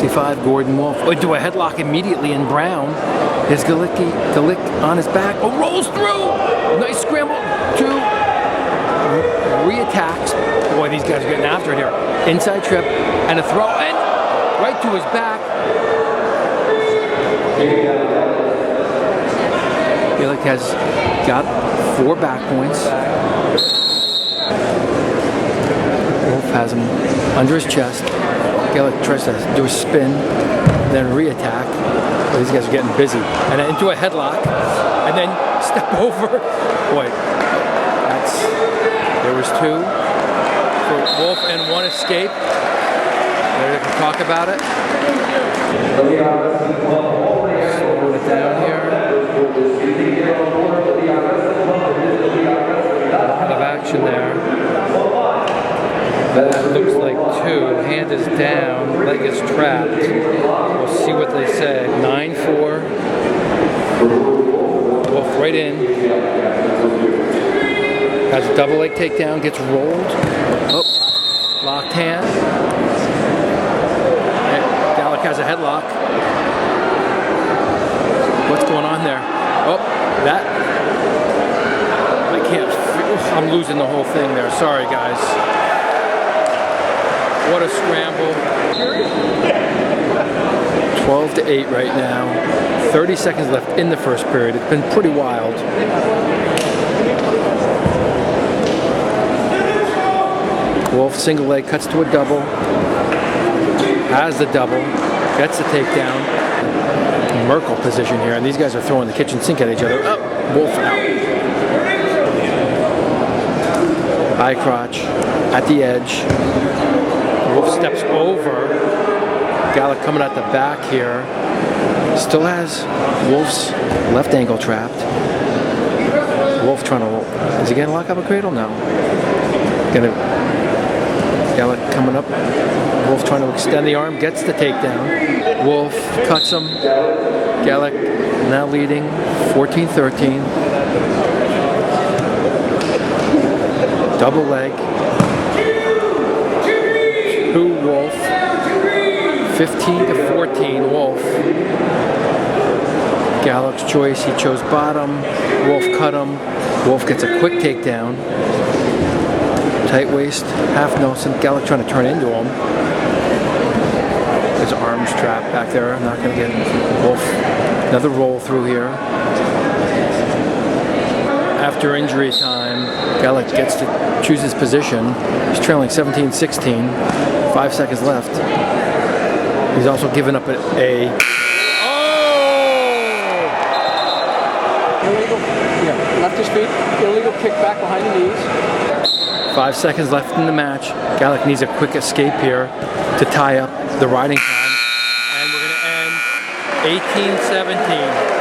55, Gordon Wolf into a headlock immediately in Brown. There's Gallik on his back. Oh, rolls through! Nice scramble. 2. Reattacks. Boy, these guys are getting after it here. Inside trip and a throw and right to his back. Gallik has got 4 back points. Wolf has him under his chest. Gallik tries to do a spin, then reattack. But these guys are getting busy. And then into a headlock, and then step over. Boy, there was 2 for Wolf and 1 escape. Maybe we can talk about it. Slow it down here. A lot of action there. That looks like 2. Hand is down, leg is trapped. We'll see what they say. 9-4. Wolf right in. Has a double leg takedown, gets rolled. Oh, locked hand. Gallik has a headlock. What's going on there? Oh, that. I can't. I'm losing the whole thing there. Sorry, guys. What a scramble. 12-8 right now. 30 seconds left in the first period. It's been pretty wild. Wolf single leg cuts to a double. Has the double. Gets the takedown. Merkle position here. And these guys are throwing the kitchen sink at each other. Oh, Wolf out. High crotch at the edge. Wolf steps over. Gallik coming at the back here. Still has Wolf's left ankle trapped. Wolf trying to... Is he going to lock up a cradle? No. Gallik coming up. Wolf trying to extend the arm. Gets the takedown. Wolf cuts him. Gallik now leading 14-13. Double leg. 2 Wolf. 15-14 Wolf. Gallik's choice. He chose bottom. Wolf cut him. Wolf gets a quick takedown. Tight waist, half Nelson. Gallik trying to turn into him. His arms trapped back there. Not going to get Wolf. Another roll through here. After injury time, Gallik gets to choose his position. He's trailing 17-16. 5 seconds left. He's also given up a illegal. Yeah, left his feet. Illegal kick back behind the knees. 5 seconds left in the match. Gallik needs a quick escape here to tie up the riding time. And we're going to end 18-17.